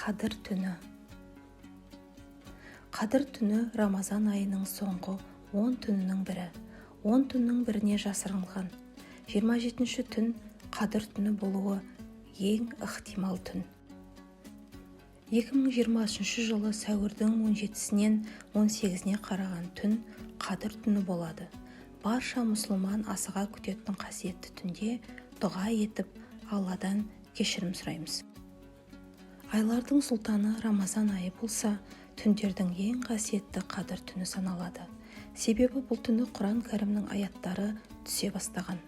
Қадір түні. Қадір түні Рамазан айының соңғы 10 түнінің бірі. 10 түннің біріне жасырылған. 27-ші түн Қадір түні болуы ең ықтимал түн. 2023 жылы сәуірдің 17-сінен 18-не қараған түн Қадір түні болады. Барша мұсылман асыға күтетін қасиетті түнде дұға етіп, Алладан кешірім сұраймыз. Айлардың сұлтаны Рамазан айы болса, түндердің ең қасиетті Қадір түні саналады. Себебі бұл түні Құран кәрімнің аяттары түсе бастаған.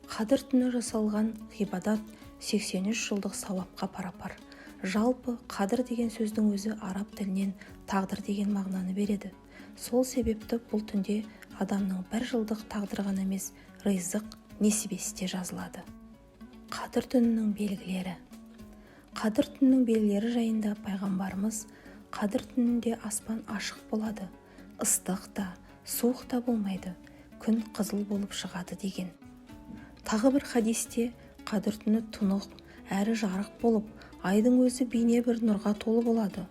Қадір түні жасалған ғибадат 83 жылдық сауапқа пара-пар. Жалпы қадір деген сөздің өзі араб тілінен тағдыр деген мағынаны береді. Сол себепті бұл түнде адамның бір жылдық тағдыр ғана емес, ризық, несібесі де жазылады. Қадір түнінің белгілері. Қадір түнінің белгілері жайында пайғамбарымыз Қадір түнінде аспан ашық болады, ыстық та, суық та болмайды, күн қызыл болып шығады деген. Тағы бір хадисте Қадір түні тұнық әрі жарық болып, айдың өзі бейне бір нұрға толы болады.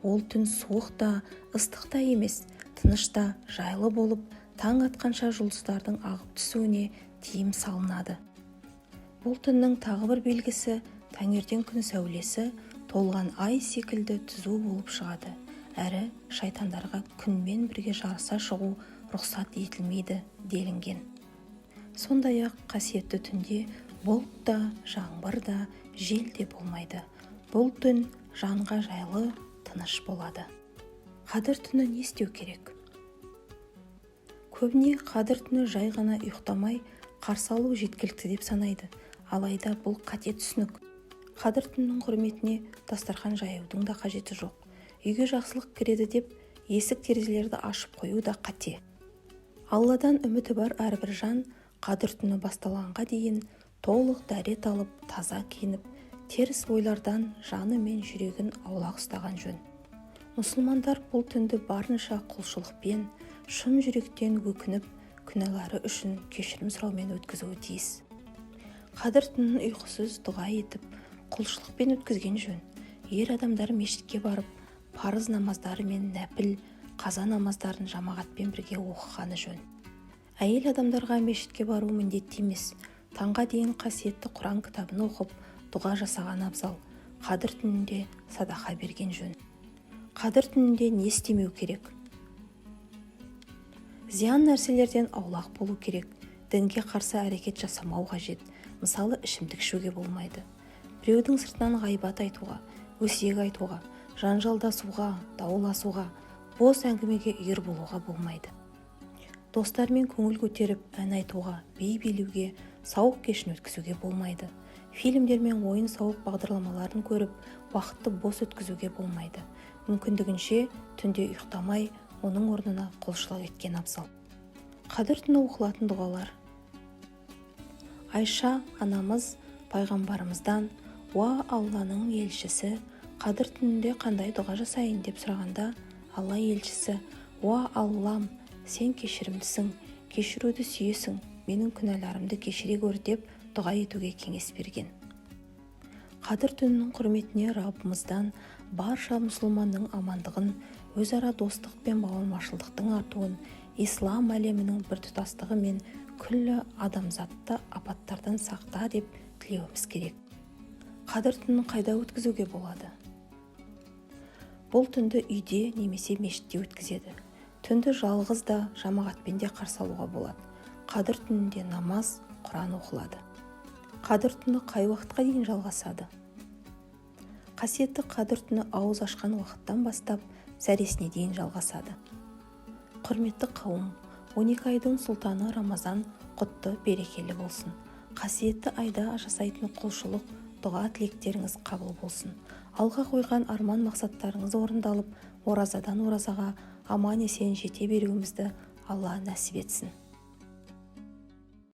Ол түн суық та, ыстық та емес, тыныш та, жайлы болып, таң атқанша жұлдыздардың ағып түсуіне тыйым салынады. Бұл түннің тағы бір белгісі таңертең күн сәулесі толған ай секілді түзу болып шығады, әрі шайтандарға күнмен бірге жарыса шығу рұқсат етілмейді делінген. Сондай-ақ қасиетті түнде бұлт та, жаңбыр да, жел де болмайды. Бұл түн жанға жайлы, тыныш болады. Қадір түні не істеу керек? Көбіне Қадір түні жай ғана ұйықтамай, қарсы алу жеткілікті деп санайды. Алайда бұл қате түсінік. Қадір түнінің құрметіне дастархан жаюдың да қажеті жоқ. Үйге жақсылық кіреді деп есік-терезелерді ашып қою да қате. Алладан үміті бар әрбір жан Қадір түні басталғанға дейін толық дәрет алып, таза киініп, теріс ойлардан жаны мен жүрегін аулақ ұстаған жөн. Мұсылмандар бұл түнді барынша құлшылықпен, шын жүректен өкініп, күнәлары үшін кешірім сұраумен өткізуі тиіс. Қадір түнін ұйқысыз дұға етіп, құлшылықпен өткізген жөн. Ер адамдар мешітке барып, парыз намаздары мен нәпіл, қаза намаздарын жамағатпен бірге оқығаны жөн. Әйел адамдарға мешітке бару міндетті емес. Таңға дейін қасиетті Құран кітабын оқып, дұға жасаған абзал. Қадір түнінде садақа берген жөн. Қадір түнінде не істемеу керек? Зиян нәрселерден аулақ болу керек. Дінге қарсы әрекет жасамау қажет. Мысалы, ішімдік ішуге болмайды. Біреудің сыртынан ғайбат айтуға, өсиет айтуға, жанжалдасуға, дауласуға, бос әңгімеге үйір болуға болмайды. Достармен көңіл көтеріп, ән айтуға, би билеуге, сауық кешін өткізуге болмайды. Фильмдер мен ойын-сауық бағдарламаларын көріп, уақытты бос өткізуге болмайды. Мүмкіндігінше түнде ұйықтамай, оның орнына құлшылық еткен абзал. Қадір түні оқылатын дұғалар. Айша анамыз пайғамбарымыздан: «Уа Алланың елшісі, Қадір түнінде қандай дұға жасайын?» деп сұрағанда, Алла елшісі: «Уа Аллам, сен кешірімдісің, кешіруді сүйесің, менің күнәларымды кешіре көр» деп дұға етуге кеңес берген. Қадір түнінің құрметіне Раббымыздан барша мұсылманның амандығын, өзара достық пен бауырмашылдықтың артуын, ислам әлемінің біртұтастығы мен күллі адамзатты апаттардан сақта деп тілеуіміз керек. Қадір түнін қайда өткізуге болады? Бұл түнді үйде немесе мешітте өткізеді. Түнді жалғыз да, жамағатпен де қарсы алуға болады. Қадір түнінде намаз, Құран оқылады. Қадір түні қай уақытқа дейін жалғасады? Қасиетті Қадір түні ауыз ашқан уақыттан бастап зәресіне дейін жалғасады. Құрметті қауым, 12 айдың сұлтаны Рамазан құтты, берекелі болсын. Қасиетті айда жасайтын құлшылық, дұға тілектеріңіз қабыл болсын. Алға қойған арман мақсаттарыңыз орындалып, оразадан оразаға аман есен жете беруімізді Алла нәсіп етсін.